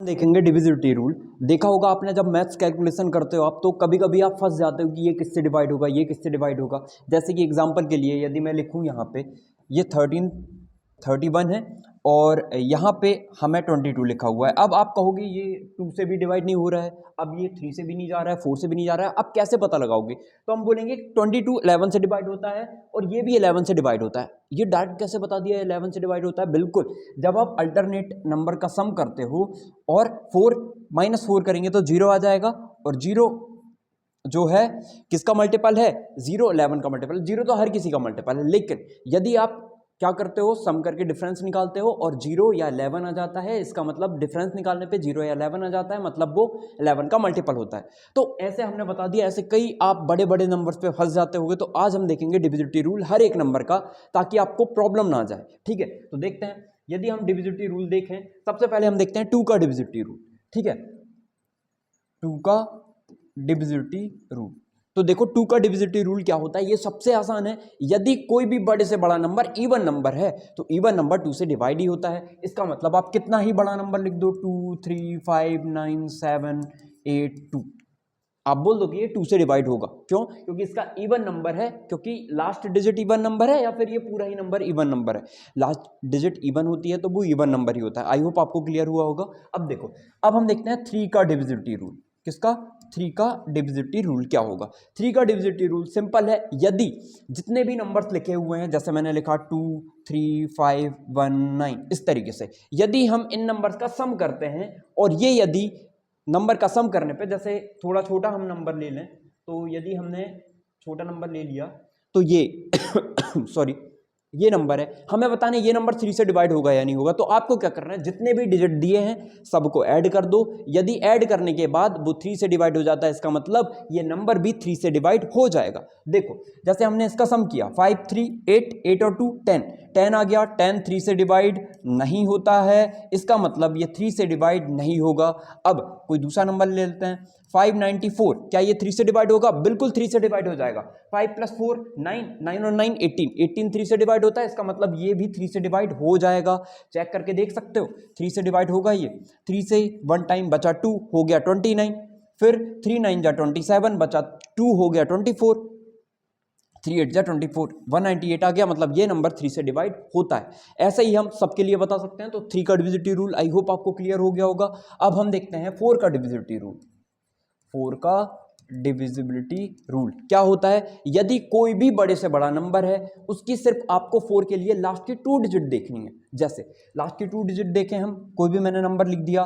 देखेंगे divisibility rule. देखा होगा आपने, जब मैथ्स कैलकुलेशन करते हो आप, तो कभी कभी आप फंस जाते हो कि ये किससे डिवाइड होगा, ये किससे डिवाइड होगा। जैसे कि एग्जांपल के लिए यदि मैं लिखूं यहाँ पे ये 31 है और यहाँ पे हमें 22 लिखा हुआ है। अब आप कहोगे ये 2 से भी डिवाइड नहीं हो रहा है, अब ये 3 से भी नहीं जा रहा है, 4 से भी नहीं जा रहा है, अब कैसे पता लगाओगे? तो हम बोलेंगे 22 11 से डिवाइड होता है और ये भी 11 से डिवाइड होता है। ये डायरेक्ट कैसे बता दिया 11 से डिवाइड होता है? बिल्कुल, जब आप अल्टरनेट नंबर का सम करते हो और 4 -4 करेंगे तो 0 आ जाएगा, और 0 जो है किसका मल्टीपल है? 0 11 का मल्टीपल। 0 तो हर किसी का मल्टीपल है, लेकिन यदि आप क्या करते हो, सम करके डिफरेंस निकालते हो और 0 या 11 आ जाता है, इसका मतलब डिफरेंस निकालने पे 0 या 11 आ जाता है, मतलब वो 11 का मल्टीपल होता है। तो ऐसे हमने बता दिया। ऐसे कई आप बड़े बड़े नंबर्स पे फंस जाते होगे, तो आज हम देखेंगे डिविजिबिलिटी रूल हर एक नंबर का, ताकि आपको प्रॉब्लम ना जाए। ठीक है, तो देखते हैं। यदि हम डिविजिबिलिटी रूल देखें, सबसे पहले हम देखते हैं 2 का डिविजिबिलिटी रूल। ठीक है, 2 का डिविजिबिलिटी रूल। तो देखो 2 का डिविजिबिलिटी रूल क्या होता है, ये सबसे आसान है। यदि कोई भी बड़े से बड़ा नंबर इवन नंबर है तो इवन नंबर 2 से डिवाइड ही होता है। इसका मतलब आप कितना ही बड़ा नंबर लिख दो, 2 3 5 9 7 8 2, आप बोल दो कि ये 2 से डिवाइड होगा। क्यों? क्योंकि इसका इवन नंबर है, क्योंकि लास्ट डिजिट इवन नंबर है, या फिर ये पूरा ही नंबर इवन नंबर है। लास्ट डिजिट इवन होती है तो वो इवन नंबर ही होता है। आई होप आपको क्लियर हुआ होगा। अब देखो, अब हम देखते हैं 3 का डिविजिबिलिटी रूल। किसका? 3 का डिविजिबिलिटी रूल क्या होगा? 3 का डिविजिबिलिटी रूल सिंपल है। यदि जितने भी नंबर्स लिखे हुए हैं, जैसे मैंने लिखा 2 3 5 1 9, इस तरीके से यदि हम इन नंबर्स का सम करते हैं, और ये यदि नंबर का सम करने पे, जैसे थोड़ा छोटा हम नंबर ले लें, तो यदि हमने छोटा नंबर ले लिया तो ये सॉरी, ये नंबर है, हमें बताना है ये नंबर 3 से डिवाइड होगा या नहीं होगा। तो आपको क्या करना है, जितने भी डिजिट दिए हैं सबको ऐड कर दो। यदि ऐड करने के बाद वो 3 से डिवाइड हो जाता है, इसका मतलब ये नंबर भी 3 से डिवाइड हो जाएगा। देखो, जैसे हमने इसका सम किया 5 3 8 8 और 2 10, 10 आ गया। 10 3 से डिवाइड नहीं होता है, इसका मतलब ये 3 से डिवाइड नहीं होगा। अब कोई दूसरा नंबर ले लेते हैं, 594, क्या ये 3 से डिवाइड होगा? बिल्कुल 3 से डिवाइड हो जाएगा। 5 + 4 9, 9 और 9 18, 18 3 से डिवाइड होता है, इसका मतलब ये भी 3 से डिवाइड हो जाएगा। चेक करके देख सकते हो, 3 से डिवाइड होगा ये। 3 से 1 टाइम बचा 2, हो गया 29, फिर 3 9 जा 27, बचा 2, हो गया 24, 3 8 जा 24, 198 आ गया, मतलब ये नंबर 3 से डिवाइड होता है। ऐसे ही हम सबके लिए बता सकते हैं। तो 3 का डिविजिबिलिटी रूल आई होप आपको क्लियर हो गया होगा। अब हम देखते हैं 4 का डिविजिबिलिटी रूल। 4 का डिविजिबिलिटी रूल क्या होता है? यदि कोई भी बड़े से बड़ा नंबर है, उसकी सिर्फ आपको 4 के लिए लास्ट की 2 डिजिट देखनी है। जैसे लास्ट की 2 डिजिट देखें हम, कोई भी मैंने नंबर लिख दिया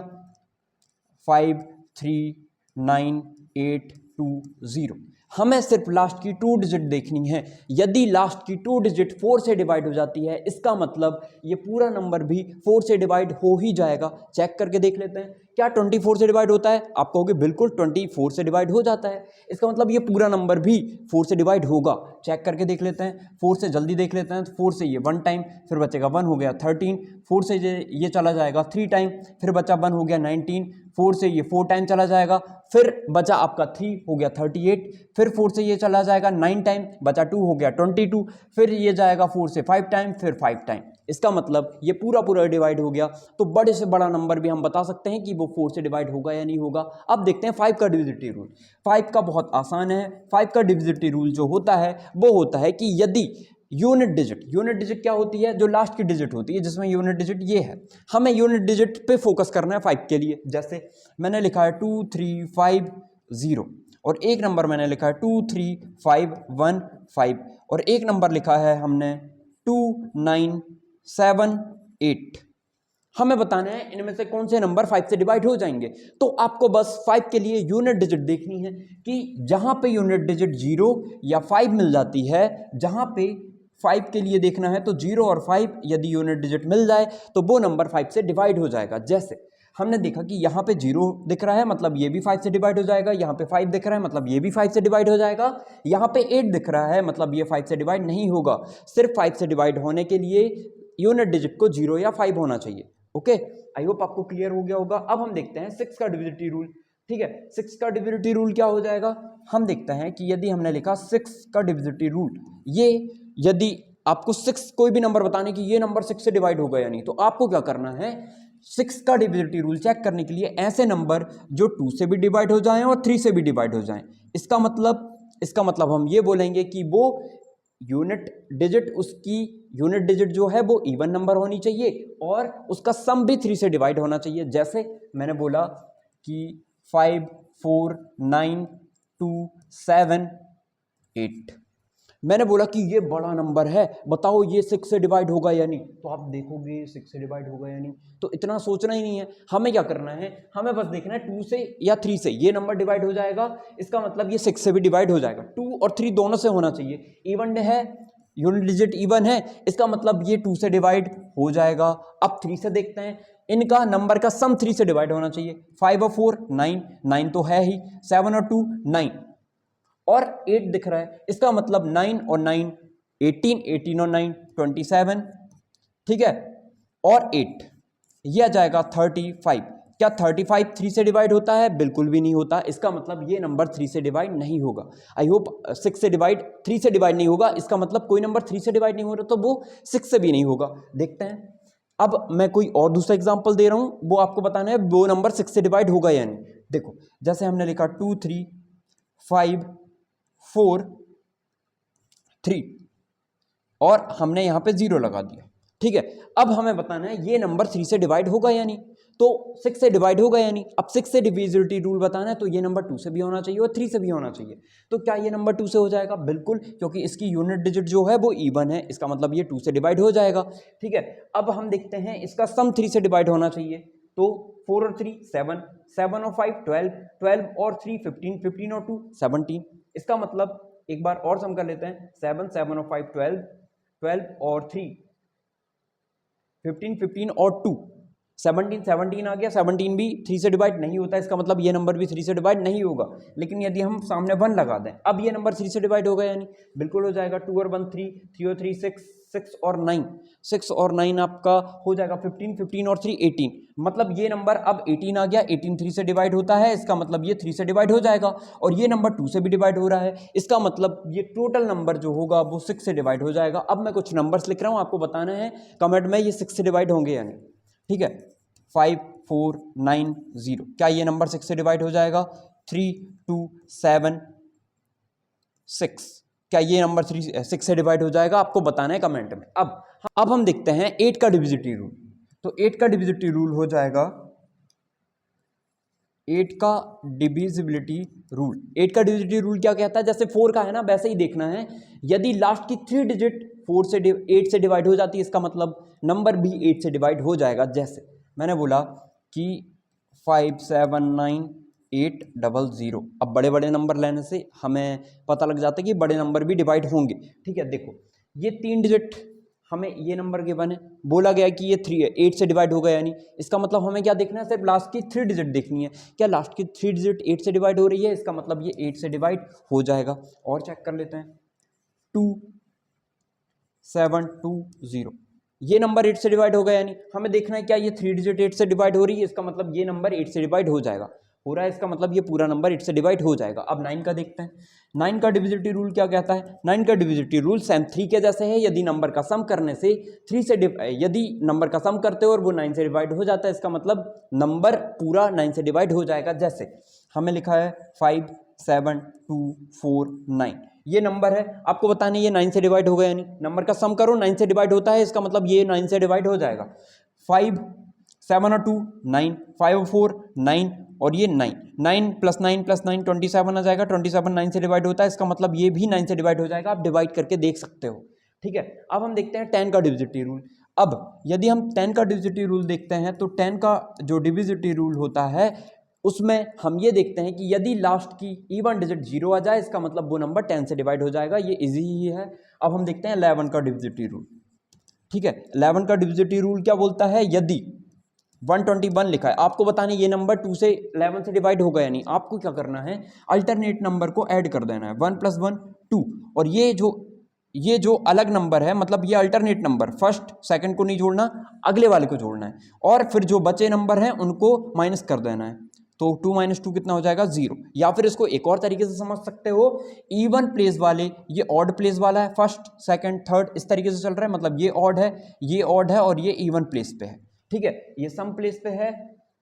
5 3 9 8 2 0, हमें सिर्फ लास्ट की 2 डिजिट देखनी है। यदि लास्ट की 2 डिजिट 4 से डिवाइड हो जाती है, इसका मतलब ये पूरा नंबर भी 4 से डिवाइड हो ही जाएगा। चेक करके देख लेते हैं, क्या 24 से डिवाइड होता है? आप कहोगे बिल्कुल 24 से डिवाइड हो जाता है, इसका मतलब ये पूरा नंबर भी 4 से डिवाइड होगा। चेक करके देख लेते हैं, 4 से जल्दी देख लेते हैं। तो 4 से ये 1 टाइम, फिर बचेगा 1, हो गया 13, 4 से ये चला जाएगा 3 टाइम, फिर बचा 1, हो गया 19, 4 से ये 4 टाइम चला जाएगा, फिर बचा आपका 3, हो गया 38, फिर 4 से ये चला जाएगा 9 टाइम, बचा 2, हो गया 22, फिर ये जाएगा 4 से 5 टाइम, फिर 5 टाइम। इसका मतलब ये पूरा पूरा डिवाइड हो गया। तो बड़े से बड़ा नंबर भी हम बता सकते हैं कि वो 4 से डिवाइड होगा या नहीं होगा। अब देखते हैं 5 का डिविजिबिलिटी रूल। 5 का बहुत आसान है। 5 का डिविजिबिलिटी रूल जो होता है वो होता है कि यदि यूनिट डिजिट क्या होती है? जो लास्ट की डिजिट होती है, जिसमें यूनिट डिजिट ये है, हमें यूनिट डिजिट पे फोकस करना है 5 के लिए। जैसे मैंने लिखा है 2 3 5 0, और एक नंबर मैंने लिखा है 2 3 5 1 5, और एक नंबर लिखा है हमने 2 9 7 8। हमें बताना है इनमें से कौन से नंबर 5 से डिवाइड हो जाएंगे। तो आपको बस 5 के लिए यूनिट डिजिट देखनी है कि जहां पे यूनिट डिजिट 0 या 5 मिल जाती है, जहां पे 5 के लिए देखना है तो 0 और 5 यदि यूनिट डिजिट मिल जाए तो वो नंबर 5 से डिवाइड हो जाएगा। जैसे हमने देखा कि यहाँ पे 0 दिख रहा है, मतलब ये भी 5 से डिवाइड हो जाएगा। यहाँ पे 5 दिख रहा है, मतलब ये भी 5 से डिवाइड हो जाएगा। यहाँ पे 8 दिख रहा है, मतलब ये 5 से डिवाइड नहीं होगा। सिर्फ 5 से डिवाइड होने के लिए यूनिट डिजिट को 0 या 5 होना चाहिए। ओके, आई होप आपको क्लियर हो गया होगा। अब हम देखते हैं 6 का डिविजिबिलिटी रूल। ठीक है, 6 का डिविजिबिलिटी रूल क्या हो जाएगा? हम देखते हैं कि यदि हमने लिखा 6 का डिविजिबिलिटी रूल, ये यदि आपको 6 कोई भी नंबर बताने कि ये नंबर 6 से डिवाइड होगा या नहीं, तो आपको क्या करना है 6 का डिविजिबिलिटी रूल चेक करने के लिए ऐसे नंबर जो 2 से भी डिवाइड हो जाएं और 3 से भी डिवाइड हो जाएं, इसका मतलब हम ये बोलेंगे कि वो यूनिट डिजिट, उसकी यूनिट डिजिट जो है वो इवन नंबर होनी चाहिए और उसका सम भी 3 से डिवाइड होना चाहिए। जैसे मैंने बोला कि 5, 4, 9, 2, 7, 8, मैंने बोला कि ये बड़ा नंबर है, बताओ ये 6 से डिवाइड होगा या नहीं। तो आप देखोगे 6 से डिवाइड होगा या नहीं, तो इतना सोचना ही नहीं है। हमें क्या करना है, हमें बस देखना है 2 से या 3 से ये नंबर डिवाइड हो जाएगा, इसका मतलब ये 6 से भी डिवाइड हो जाएगा। 2 और 3 दोनों से होना चाहिए, इवन है, यूनिट डिजिट इवन है, इसका मतलब ये 2 से डिवाइड हो जाएगा। अब 3 से देखते हैं, इनका नंबर का सम 3 से डिवाइड होना चाहिए। 5 और 4 9, 9 तो है ही, 7 और 2 9 और 8 दिख रहा है, इसका मतलब 9 और 9 18, 18 और 9 27, ठीक है, और 8 यह आ जाएगा 35। क्या 35 3 से डिवाइड होता है? बिल्कुल भी नहीं होता, इसका मतलब ये नंबर 3 से डिवाइड नहीं होगा। आई होप 6 से डिवाइड 3 से डिवाइड नहीं होगा, इसका मतलब कोई नंबर 3 से डिवाइड नहीं हो रहा तो वो 6 से भी नहीं होगा। देखते हैं, अब मैं कोई और दूसरा एग्जांपल दे रहा हूं, वो आपको बताना है वो नंबर 6 से डिवाइड होगा या नहीं। देखो, जैसे हमने लिखा 2, 3, 5, 4, 3 और हमने यहां पे 0 लगा दिया, ठीक है। अब हमें बताना है ये नंबर 3 से डिवाइड होगा या नहीं, तो 6 से डिवाइड होगा या नहीं। अब 6 से डिविजिबिलिटी रूल बताना है, तो ये नंबर 2 से भी होना चाहिए और 3 से भी होना चाहिए। तो क्या ये नंबर 2 से हो जाएगा? बिल्कुल, क्योंकि इसकी यूनिट डिजिट जो है वो इवन है, इसका मतलब ये 2 से डिवाइड हो जाएगा, ठीक है। अब हम देखते हैं इसका सम 3 से डिवाइड होना चाहिए, तो 4 और 3 7, 7 और 5 12, 12 और 3 15, 15 और 2 17, इसका मतलब एक बार और सम कर लेते हैं, 7, 7 और 5 12, 12 और 3 15, 15 और 2 17, 17 आ गया। 17 भी 3 से डिवाइड नहीं होता, इसका मतलब ये नंबर भी 3 से डिवाइड नहीं होगा। लेकिन यदि हम सामने 1 लगा दें, अब ये नंबर 3 से डिवाइड होगा यानी बिल्कुल हो जाएगा। 2 और 1 3, 3 और 3 6, 6 और 9, 6 और 9 आपका हो जाएगा 15, 15 और 3 18, मतलब ये नंबर अब 18 आ गया। 18 3 से डिवाइड होता है, इसका मतलब ये 3 से डिवाइड हो जाएगा। और ये नंबर 2 से भी डिवाइड हो रहा है, इसका मतलब ये टोटल नंबर जो होगा वो 6 से डिवाइड हो जाएगा। अब मैं कुछ नंबर्स लिख रहा हूँ, आपको बताना है कमेंट में ये 6 से डिवाइड होंगे यानी, ठीक है। 5 4 9 0, क्या ये नंबर 6 से डिवाइड हो जाएगा? 3 2 7 6, क्या ये नंबर 6 से डिवाइड हो जाएगा? आपको बताना है कमेंट में। अब हम देखते हैं 8 का डिविजिबिलिटी रूल। तो 8 का डिविजिबिलिटी रूल हो जाएगा, 8 का डिविजिबिलिटी रूल, 8 का डिविजिबिलिटी रूल क्या कहता है? जैसे 4 का है ना, वैसे ही देखना है। यदि लास्ट की 3 डिजिट 4 से 8 से डिवाइड हो जाती है, इसका मतलब नंबर भी 8 से डिवाइड हो जाएगा। जैसे मैंने बोला कि 5 7 9 8 0 0, अब बड़े बड़े नंबर लेने से हमें पता लग जाता है कि बड़े नंबर भी डिवाइड होंगे, ठीक है। देखो, ये 3 डिजिट हमें ये नंबर गिवन है, बोला गया कि ये 8 से डिवाइड होगा यानी, इसका मतलब हमें क्या देखना है? सिर्फ लास्ट की 3 डिजिट देखनी है। क्या लास्ट की 3 डिजिट 8 से डिवाइड हो रही है? इसका मतलब ये 8 से डिवाइड हो जाएगा। और चेक कर लेते हैं, 2 7 2 0, ये नंबर 8 से डिवाइड होगा यानी हमें देखना है क्या ये 3 डिजिट 8 से डिवाइड हो रही है? इसका मतलब ये नंबर 8 से डिवाइड हो जाएगा, हो रहा है, इसका मतलब ये पूरा नंबर 8 से डिवाइड हो जाएगा। अब 9 का देखते हैं, 9 का डिविजिबिलिटी रूल क्या कहता है? 9 का डिविजिबिलिटी रूल सेम 3 के जैसे है। यदि नंबर का सम करने से 3 से यदि नंबर का सम करते हो और वो 9 से डिवाइड हो जाता है, इसका मतलब नंबर पूरा 9 से डिवाइड हो जाएगा। जैसे हमें लिखा है 5 7 2 4 9, ये नंबर है, आपको बताना है ये 9 से डिवाइड होगा यानी, नंबर का सम करो 9 से डिवाइड होता है, इसका मतलब ये 9 से डिवाइड हो जाएगा। 5 7 और 2 9, 5 और 4 9 और ये 9, 9 + 9 + 9 27 आ जाएगा। 27 9 से डिवाइड होता है, इसका मतलब ये भी 9 से डिवाइड हो जाएगा। आप डिवाइड करके देख सकते हो, ठीक है। अब हम देखते हैं 10 का डिविजिबिलिटी रूल। अब यदि हम 10 का डिविजिबिलिटी रूल देखते हैं, तो 10 का जो डिविजिबिलिटी रूल होता है उसमें हम ये देखते हैं कि यदि लास्ट की इवन डिजिट 0 आ जाए, इसका मतलब वो नंबर 10 से डिवाइड हो जाएगा। ये इजी ही है। अब हम देखते हैं 11 का डिविजिबिलिटी रूल, ठीक है। 11 का डिविजिबिलिटी रूल क्या बोलता है? यदि 121 लिखा है, आपको बताना है ये नंबर 2 से 11 से डिवाइड होगा या नहीं। आपको क्या करना है? अल्टरनेट नंबर को ऐड कर देना है, 1 + 1 2, और ये जो अलग नंबर है, मतलब ये अल्टरनेट नंबर फर्स्ट सेकंड को नहीं जोड़ना, अगले वाले को जोड़ना है, और फिर जो बचे नंबर हैं उनको माइनस कर देना है। तो 2 - 2 कितना हो जाएगा? 0। या फिर इसको एक और तरीके से समझ सकते हो, इवन प्लेस वाले ये ऑड प्लेस वाला है, फर्स्ट सेकंड थर्ड इस तरीके से चल रहा है, मतलब ये ऑड है, ये ऑड है और ये इवन प्लेस पे है, ठीक है, ये सम प्लेस पे है,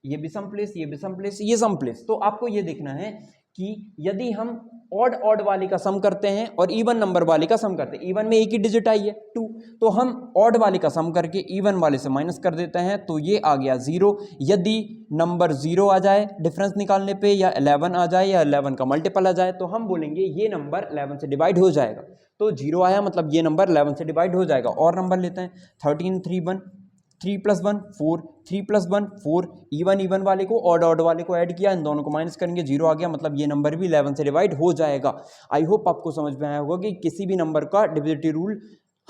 ये भी सम प्लेस, ये भी सम प्लेस, ये सम प्लेस। तो आपको ये देखना है कि यदि हम ऑड ऑड वाले का सम करते हैं और इवन नंबर वाले का सम करते हैं, इवन में एक ही डिजिट आई है 2, तो हम ऑड वाले का सम करके इवन वाले से माइनस कर देते हैं, तो ये आ गया 0। यदि नंबर 0 आ जाए डिफरेंस निकालने पे, या 11 आ जाए, या 11 का मल्टीपल आ जाए, तो हम बोलेंगे ये नंबर 11 से डिवाइड हो जाएगा। तो 0 आया मतलब ये नंबर 11 से डिवाइड हो जाएगा। और नंबर लेते हैं 13 3 1, 3 + 1 4, 3 + 1 4, इवन वाले को ऑड ऑड वाले को ऐड किया, इन दोनों को माइनस करेंगे, 0 आ गया, मतलब ये नंबर भी 11 से डिवाइड हो जाएगा। आई होप आपको समझ में आया होगा कि किसी भी नंबर का डिविजिबिलिटी रूल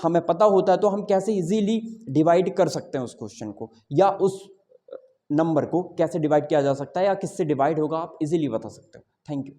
हमें पता होता है तो हम कैसे इजीली डिवाइड कर सकते हैं उस क्वेश्चन को, या उस नंबर को कैसे डिवाइड किया जा सकता है, या किससे डिवाइड होगा आप इजीली बता सकते हो। Thank you.